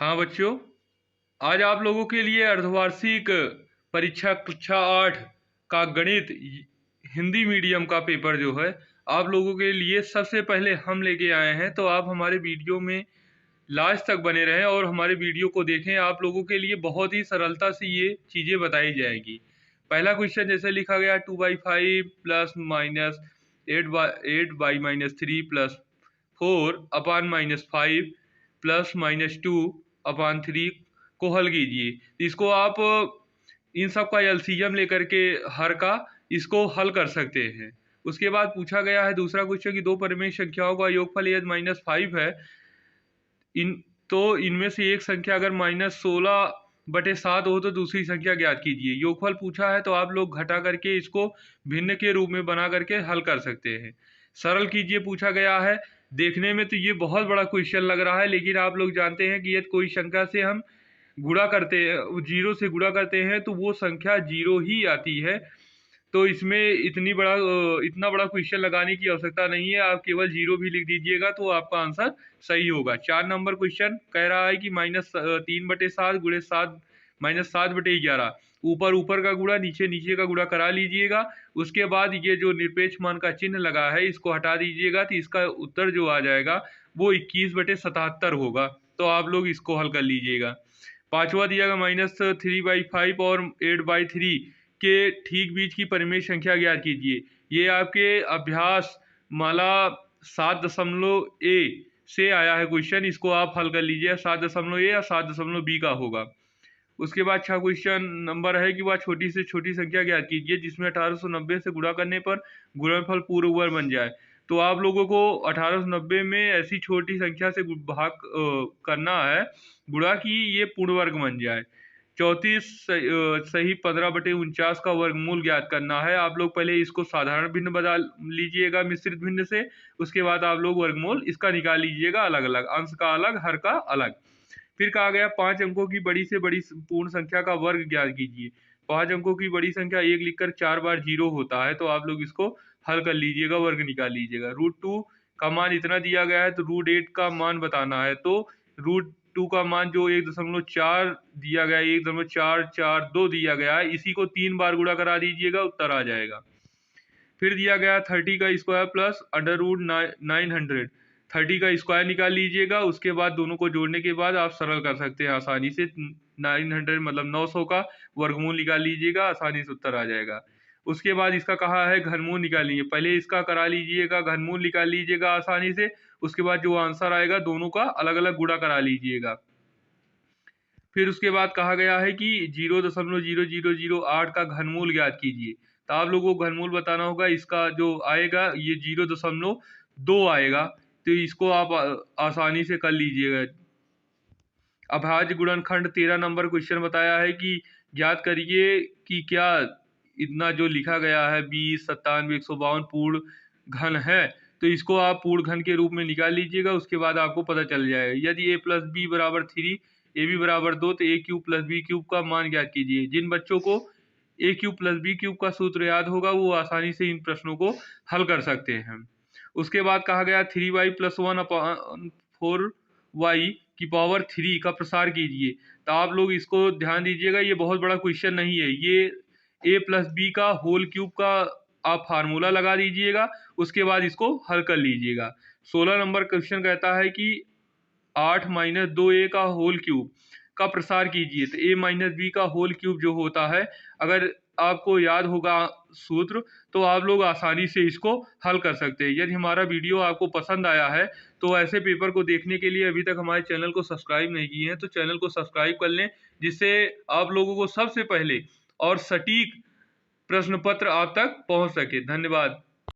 हाँ बच्चों, आज आप लोगों के लिए अर्धवार्षिक परीक्षा कक्षा 8 का गणित हिंदी मीडियम का पेपर जो है आप लोगों के लिए सबसे पहले हम लेके आए हैं। तो आप हमारे वीडियो में लास्ट तक बने रहें और हमारे वीडियो को देखें। आप लोगों के लिए बहुत ही सरलता से ये चीज़ें बताई जाएगी। पहला क्वेश्चन जैसे लिखा गया 2/5 प्लस माइनस 8/-3 प्लस 4/-5 प्लस -2/3 को हल कीजिए। इसको आप इन सब का एलसीएम लेकर के हर का इसको हल कर सकते हैं। उसके बाद पूछा गया है दूसरा क्वेश्चन कि दो परिमेय संख्याओं का योगफल यदि -5 है इन तो इनमें से एक संख्या अगर -16/7 हो तो दूसरी संख्या ज्ञात कीजिए। योगफल पूछा है तो आप लोग घटा करके इसको भिन्न के रूप में बना करके हल कर सकते हैं। सरल कीजिए पूछा गया है। देखने में तो ये बहुत बड़ा क्वेश्चन लग रहा है, लेकिन आप लोग जानते हैं कि यदि कोई संख्या से हम गुणा करते हैं, जीरो से गुणा करते हैं तो वो संख्या जीरो ही आती है। तो इसमें इतना बड़ा क्वेश्चन लगाने की आवश्यकता नहीं है। आप केवल जीरो भी लिख दीजिएगा तो आपका आंसर सही होगा। 4 नंबर क्वेश्चन कह रहा है कि -3/7 गुणे 7 ऊपर ऊपर का गुणा नीचे नीचे का गुणा करा लीजिएगा। उसके बाद ये जो निरपेक्ष मान का चिन्ह लगा है इसको हटा दीजिएगा तो इसका उत्तर जो आ जाएगा वो 21/77 होगा। तो आप लोग इसको हल कर लीजिएगा। पांचवा दिया गया -3/5 और 8/3 के ठीक बीच की परिमेय संख्या ज्ञात कीजिए। ये आपके अभ्यास माला 7.A से आया है क्वेश्चन। इसको आप हल कर लीजिए। 7.A या 7.B का होगा। उसके बाद 6 क्वेश्चन नंबर है कि वह छोटी से छोटी संख्या ज्ञात कीजिए जिसमें 1890 से गुणा करने पर गुणनफल पूर्ण वर्ग बन जाए। तो आप लोगों को 1890 में ऐसी छोटी संख्या से भाग करना है गुणा कि ये पूर्ण वर्ग बन जाए। 34 सही 15/49 का वर्गमूल ज्ञात करना है। आप लोग पहले इसको साधारण भिन्न बना लीजिएगा मिश्रित भिन्न से। उसके बाद आप लोग वर्गमूल इसका निकाल लीजिएगा अलग अलग, अंश का अलग हर का अलग। फिर कहा गया 5 अंकों की बड़ी से बड़ी पूर्ण संख्या का वर्ग ज्ञात कीजिए। 5 अंकों की बड़ी संख्या 1 लिखकर 4 बार 0 होता है। तो आप लोग इसको हल कर लीजिएगा, वर्ग निकाल लीजिएगा। √2 का मान इतना दिया गया है तो √8 का मान बताना है। तो √2 का मान जो 1.4 दिया गया है, 1.442 दिया गया है, इसी को 3 बार गुणा करा दीजिएगा, उत्तर आ जाएगा। फिर दिया गया 30 का स्क्वायर प्लस √900, 30 का स्क्वायर निकाल लीजिएगा। उसके बाद दोनों को जोड़ने के बाद आप सरल कर सकते हैं आसानी से। 900 मतलब 900 का वर्गमूल निकाल लीजिएगा, आसानी से उत्तर आ जाएगा। उसके बाद इसका कहा है घनमूल निकालिए। पहले इसका करा लीजिएगा, घनमूल निकाल लीजिएगा आसानी से। उसके बाद जो आंसर आएगा दोनों का अलग अलग गुणा करा लीजिएगा। फिर उसके बाद कहा गया है कि 0.0008 का घनमूल ज्ञात कीजिए। तो आप लोगों को घनमूल बताना होगा। इसका जो आएगा ये 0.2 आएगा। तो इसको आप आसानी से कर लीजिएगा। अभाज्य गुणनखंड 13 नंबर क्वेश्चन बताया है कि ज्ञात करिए कि क्या इतना जो लिखा गया है 20, 97, 152 पूर्ण घन है। तो इसको आप पूर्ण घन के रूप में निकाल लीजिएगा। उसके बाद आपको पता चल जाएगा। यदि a + b = 3, ab = 2 तो a³ + b³ का मान ज्ञात कीजिए। जिन बच्चों को a³ + b³ का सूत्र याद होगा वो आसानी से इन प्रश्नों को हल कर सकते हैं। उसके बाद कहा गया 3y + 1/4y³ का प्रसार कीजिए। तो आप लोग इसको ध्यान दीजिएगा, ये बहुत बड़ा क्वेश्चन नहीं है। ये a + b का होल क्यूब का आप फार्मूला लगा दीजिएगा। उसके बाद इसको हल कर लीजिएगा। 16 नंबर क्वेश्चन कहता है कि 8 - 2a का होल क्यूब का प्रसार कीजिए। तो a - b का होल क्यूब जो होता है, अगर आपको याद होगा सूत्र तो आप लोग आसानी से इसको हल कर सकते हैं। यदि हमारा वीडियो आपको पसंद आया है तो ऐसे पेपर को देखने के लिए अभी तक हमारे चैनल को सब्सक्राइब नहीं किए हैं तो चैनल को सब्सक्राइब कर लें, जिससे आप लोगों को सबसे पहले और सटीक प्रश्न पत्र आप तक पहुंच सके। धन्यवाद।